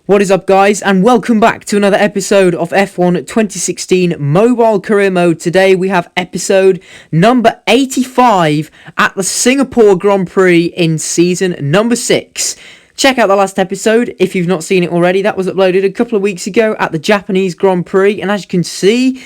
What is up, guys, and welcome back to another episode of F1 2016 Mobile Career Mode. Today we have episode number 85 at the Singapore Grand Prix in season number 6. Check out the last episode if you've not seen it already. That was uploaded a couple of weeks ago at the Japanese Grand Prix, and as you can see,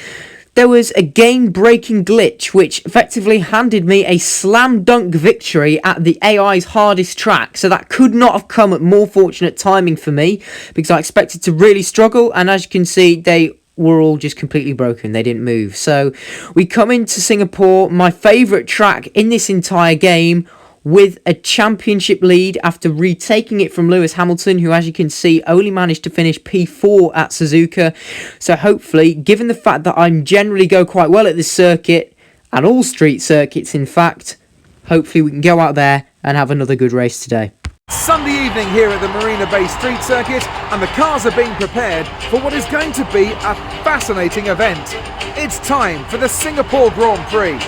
there was a game-breaking glitch which effectively handed me a slam dunk victory at the AI's hardest track. So that could not have come at more fortunate timing for me, because I expected to really struggle, and as you can see, they were all just completely broken. They didn't move. So we come into Singapore, my favourite track in this entire game, with a championship lead after retaking it from Lewis Hamilton, who, as you can see, only managed to finish P4 at Suzuka. So hopefully, given the fact that I generally go quite well at this circuit, and all street circuits in fact, hopefully we can go out there and have another good race today. Sunday evening here at the Marina Bay Street Circuit, and the cars are being prepared for what is going to be a fascinating event. It's time for the Singapore Grand Prix.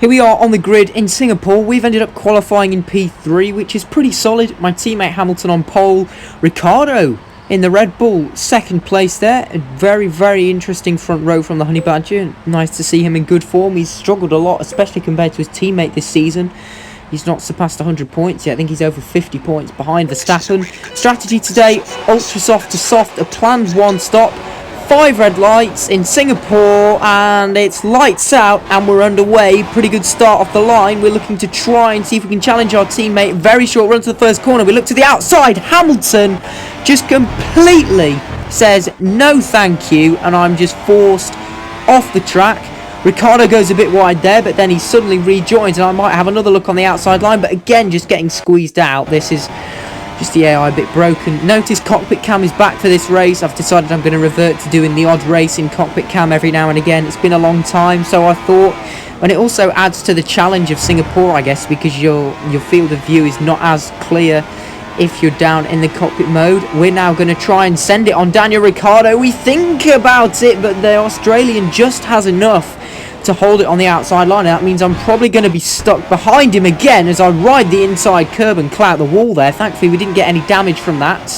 Here we are on the grid in Singapore. We've ended up qualifying in P3, which is pretty solid. My teammate Hamilton on pole. Ricciardo in the Red Bull, second place there. A very, very interesting front row from the Honey Badger. Nice to see him in good form. He's struggled a lot, especially compared to his teammate this season. He's not surpassed 100 points yet. I think he's over 50 points behind Verstappen. Strategy today, ultra soft to soft, a planned one stop. 5 red lights in Singapore, and it's lights out and we're underway. Pretty good start off the line. We're looking to try and see if we can challenge our teammate. Very short run to the first corner. We look to the outside. Hamilton just completely says no thank you, and I'm just forced off the track. Ricciardo goes a bit wide there, but then he suddenly rejoins, and I might have another look on the outside line, but again just getting squeezed out. This is just the AI a bit broken. Notice cockpit cam is back for this race. I've decided I'm going to revert to doing the odd race in cockpit cam every now and again. It's been a long time, so I thought, and it also adds to the challenge of Singapore, I guess, because your field of view is not as clear if you're down in the cockpit mode. We're now going to try and send it on Daniel Ricciardo. We think about it, but the Australian just has enough to hold it on the outside line. That means I'm probably going to be stuck behind him again as I ride the inside curb and clout the wall there. Thankfully we didn't get any damage from that,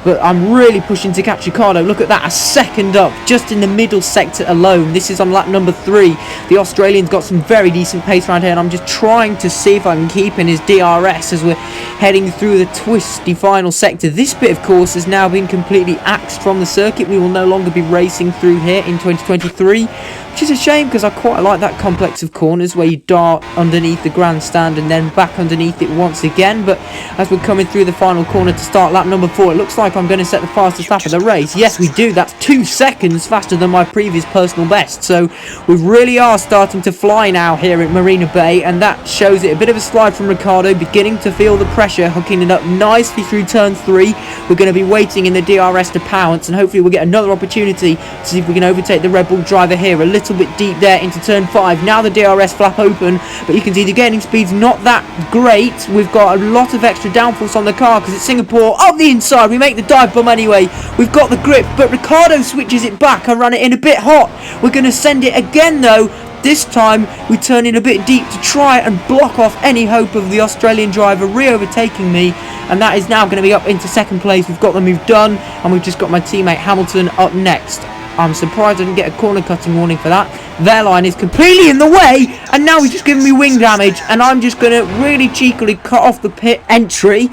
but I'm really pushing to catch Ricciardo. Look at that, a second up just in the middle sector alone. This is on lap number 3. The Australian's got some very decent pace around here, and I'm just trying to see if I can keep in his DRS as we're heading through the twisty final sector. This bit, of course, has now been completely axed from the circuit. We will no longer be racing through here in 2023, which is a shame because I quite like that complex of corners where you dart underneath the grandstand and then back underneath it once again. But as we're coming through the final corner to start lap number 4, it looks like I'm going to set the fastest lap of the race. Yes, we do. That's 2 seconds faster than my previous personal best. So we really are starting to fly now here at Marina Bay, and that shows it. A bit of a slide from Ricciardo, beginning to feel the pressure, hooking it up nicely through turn 3. We're going to be waiting in the DRS to pounce, and hopefully we'll get another opportunity to see if we can overtake the Red Bull driver here. A little bit deep there into turn 5. Now the DRS flap open, but you can see the gaining speed's not that great. We've got a lot of extra downforce on the car because it's Singapore. Up the inside, we make the dive bomb anyway. We've got the grip, but Ricciardo switches it back. I ran it in a bit hot. We're going to send it again though. This time we turn in a bit deep to try and block off any hope of the Australian driver re-overtaking me, and that is now going to be up into second place. We've got the move done, and we've just got my teammate Hamilton up next. I'm surprised I didn't get a corner cutting warning for that. Their line is completely in the way, and now he's just giving me wing damage, and I'm just going to really cheekily cut off the pit entry.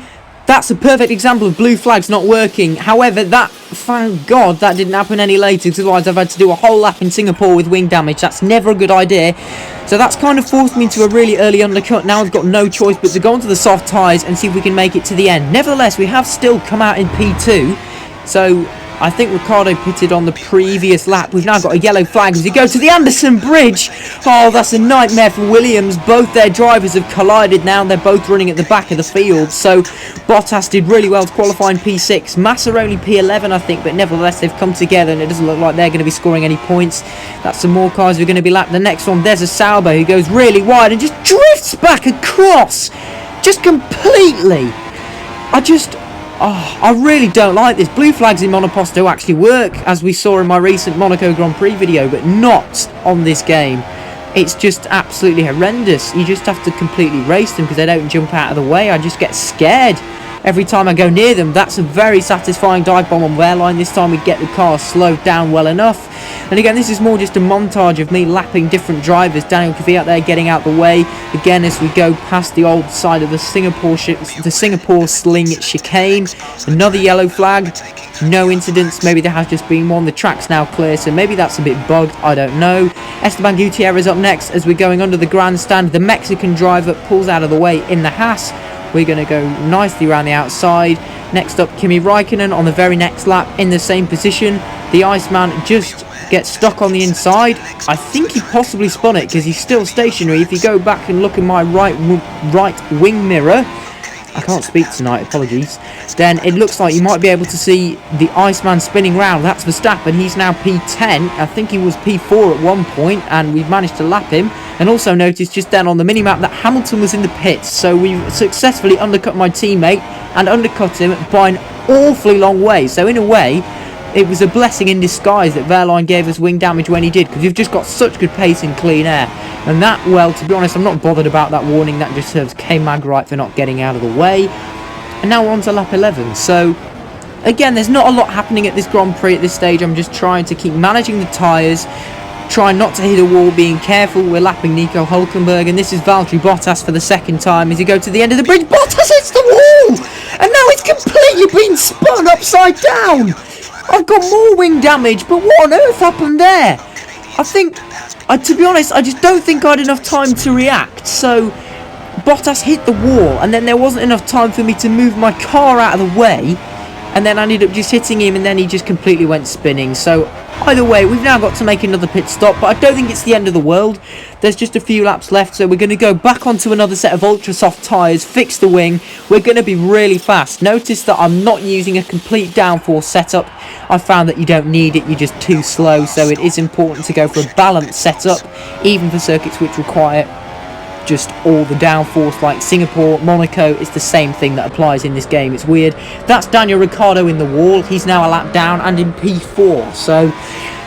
That's a perfect example of blue flags not working. However, thank God that didn't happen any later, because otherwise I've had to do a whole lap in Singapore with wing damage. That's never a good idea. So that's kind of forced me into a really early undercut. Now I've got no choice but to go onto the soft tyres and see if we can make it to the end. Nevertheless, we have still come out in P2. So I think Ricciardo pitted on the previous lap. We've now got a yellow flag as we go to the Anderson Bridge. Oh, that's a nightmare for Williams. Both their drivers have collided now. They're both running at the back of the field. So Bottas did really well to qualify in P6. Massa only P11, I think, but nevertheless they've come together and it doesn't look like they're going to be scoring any points. That's some more cars who are going to be lapped. The next one, there's a Sauber who goes really wide and just drifts back across. Just completely. I really don't like this. Blue flags in Monoposto actually work, as we saw in my recent Monaco Grand Prix video, but not on this game. It's just absolutely horrendous. You just have to completely race them because they don't jump out of the way. I just get scared every time I go near them. That's a very satisfying dive bomb on their line. This time we get the car slowed down well enough. And again, this is more just a montage of me lapping different drivers. Daniel Kvyat there getting out the way. Again, as we go past the old side of the Singapore Sling chicane. Another yellow flag. No incidents. Maybe there has just been one. The track's now clear, so maybe that's a bit bugged. I don't know. Esteban Gutierrez up next as we're going under the grandstand. The Mexican driver pulls out of the way in the Haas. We're going to go nicely around the outside. Next up, Kimi Raikkonen on the very next lap in the same position. The Iceman just gets stuck on the inside. I think he possibly spun it because he's still stationary. If you go back and look in my right wing mirror, I can't speak tonight, apologies, then it looks like you might be able to see the Iceman spinning round. That's Verstappen. He's now P10. I think he was P4 at one point, and we've managed to lap him. And also noticed just then on the minimap that Hamilton was in the pits, so we've successfully undercut my teammate and undercut him by an awfully long way. So in a way, it was a blessing in disguise that Wehrlein gave us wing damage when he did, because you've just got such good pace and clean air. And that, well, to be honest, I'm not bothered about that warning. That just serves K-Mag right for not getting out of the way. And now we're on to lap 11. So, again, there's not a lot happening at this Grand Prix at this stage. I'm just trying to keep managing the tyres, trying not to hit a wall, being careful. We're lapping Nico Hülkenberg, and this is Valtteri Bottas for the second time as you go to the end of the bridge. Bottas hits the wall! And now it's completely been spun upside down! I've got more wing damage, but what on earth happened there? I think, to be honest, I just don't think I had enough time to react. So, Bottas hit the wall, and then there wasn't enough time for me to move my car out of the way. And then I ended up just hitting him, and then he just completely went spinning. So, either way, we've now got to make another pit stop, but I don't think it's the end of the world. There's just a few laps left, so we're going to go back onto another set of ultra soft tyres, fix the wing. We're going to be really fast. Notice that I'm not using a complete downforce setup. I found that you don't need it, you're just too slow, so it is important to go for a balanced setup, even for circuits which require just all the downforce, like Singapore, Monaco. It's the same thing that applies in this game. It's weird. That's Daniel Ricciardo in the wall. He's now a lap down and in P4, so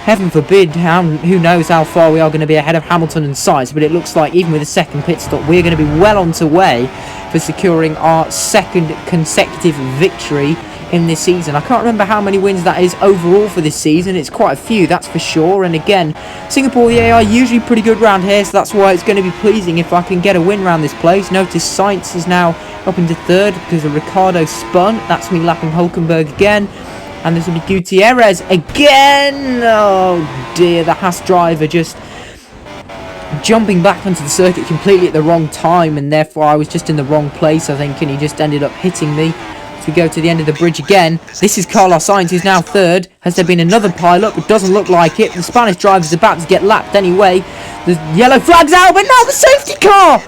heaven forbid, who knows how far we are going to be ahead of Hamilton and Sainz, but it looks like even with a second pit stop, we're going to be well on to way for securing our second consecutive victory in this season. I can't remember how many wins that is overall for this season. It's quite a few, that's for sure. And again, Singapore, the AI usually pretty good round here, so that's why it's going to be pleasing if I can get a win round this place. Notice Sainz is now up into third because of Ricciardo spun. That's me lapping Hülkenberg again. And this will be Gutierrez again. Oh dear, the Haas driver just jumping back onto the circuit completely at the wrong time, and therefore I was just in the wrong place, I think, and he just ended up hitting me. As we go to the end of the bridge again, this is Carlos Sainz, who's now third. Has there been another pile-up? It doesn't look like it. The Spanish driver's about to get lapped anyway. The yellow flag's out, but now the safety car!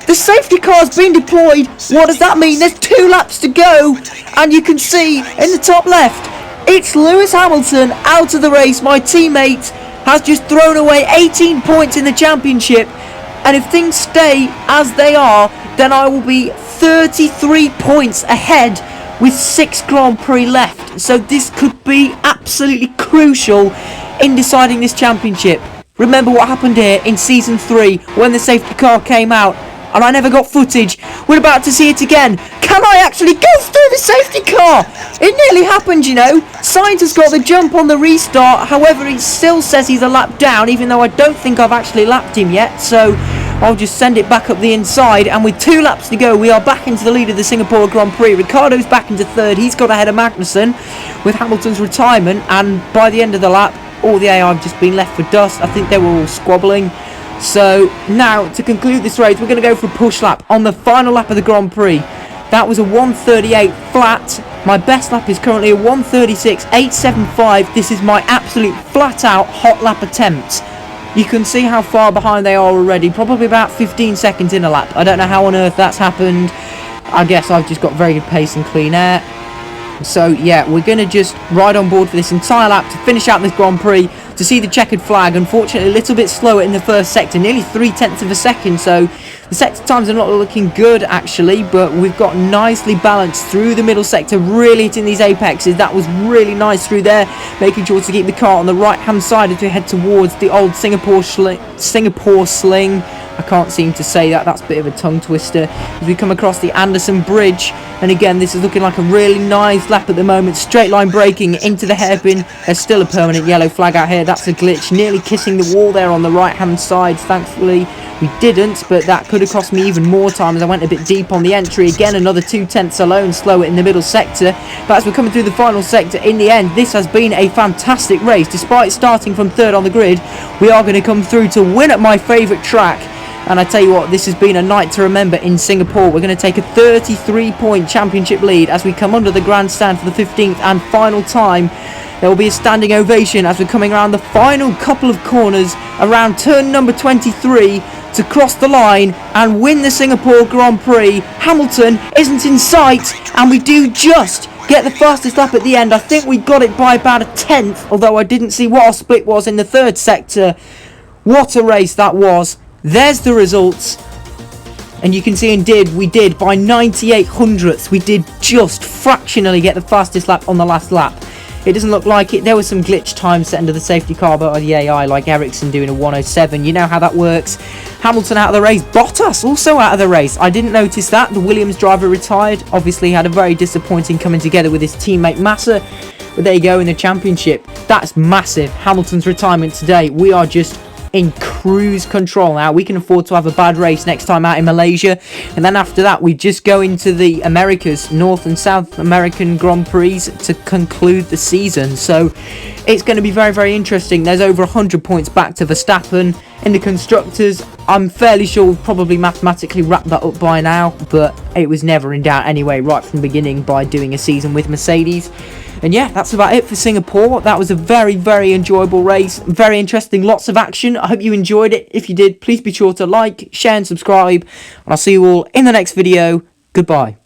The safety car's been deployed. What does that mean? There's 2 laps to go, and you can see in the top left, it's Lewis Hamilton out of the race. My teammate has just thrown away 18 points in the championship, and if things stay as they are, then I will be 33 points ahead with 6 Grand Prix left. So this could be absolutely crucial in deciding this championship. Remember what happened here in Season 3 when the safety car came out and I never got footage. We're about to see it again. Can I actually go through the safety car? It nearly happened, you know. Sainz has got the jump on the restart. However, he still says he's a lap down, even though I don't think I've actually lapped him yet. So I'll just send it back up the inside. And with 2 laps to go, we are back into the lead of the Singapore Grand Prix. Ricciardo's back into third. He's got ahead of Magnussen with Hamilton's retirement. And by the end of the lap, all the AI have just been left for dust. I think they were all squabbling. So now, to conclude this race, we're going to go for a push lap on the final lap of the Grand Prix. The That was a 1:38 flat. My best lap is currently a 1:36.875. This is my absolute flat out hot lap attempt. You can see how far behind they are already, probably about 15 seconds in a lap. I don't know how on earth that's happened. I guess I've just got very good pace and clean air. So yeah, we're going to just ride on board for this entire lap to finish out this Grand Prix, to see the checkered flag. Unfortunately a little bit slower in the first sector, nearly 0.3 of a second, so the sector times are not looking good actually, but we've got nicely balanced through the middle sector, really hitting these apexes. That was really nice through there, making sure to keep the car on the right hand side as we head towards the old Singapore Sling. I can't seem to say that, that's a bit of a tongue twister, as we come across the Anderson Bridge. And again, this is looking like a really nice lap at the moment. Straight line braking into the hairpin. There's still a permanent yellow flag out here. That's a glitch. Nearly kissing the wall there on the right hand side. Thankfully we didn't, but that could have cost me even more time as I went a bit deep on the entry. Again, another 0.2 alone slower in the middle sector. But as we're coming through the final sector, in the end, this has been a fantastic race. Despite starting from third on the grid, we are going to come through to win at my favourite track. And I tell you what, this has been a night to remember in Singapore. We're going to take a 33-point championship lead as we come under the grandstand for the 15th and final time. There will be a standing ovation as we're coming around the final couple of corners around turn number 23 to cross the line and win the Singapore Grand Prix. Hamilton isn't in sight, and we do just get the fastest lap at the end. I think we got it by about a tenth, although I didn't see what our split was in the third sector. What a race that was. There's the results, and you can see indeed we did by 98 hundredths. We did just fractionally get the fastest lap on the last lap. It doesn't look like it. There was some glitch time set under the safety car by the AI, like Ericsson doing a 107. You know how that works. Hamilton out of the race. Bottas also out of the race. I didn't notice that. The Williams driver retired. Obviously had a very disappointing coming together with his teammate Massa. But there you go in the championship. That's massive. Hamilton's retirement today. We are just in cruise control now. We can afford to have a bad race next time out in Malaysia, and then after that we just go into the Americas, North and South American Grand Prix to conclude the season. So it's going to be very, very interesting. There's over 100 points back to Verstappen. In the constructors, I'm fairly sure we've probably mathematically wrapped that up by now, but it was never in doubt anyway right from the beginning by doing a season with Mercedes. And yeah, that's about it for Singapore. That was a very, very enjoyable race. Very interesting, lots of action. I hope you enjoyed it. If you did, please be sure to like, share and subscribe. And I'll see you all in the next video. Goodbye.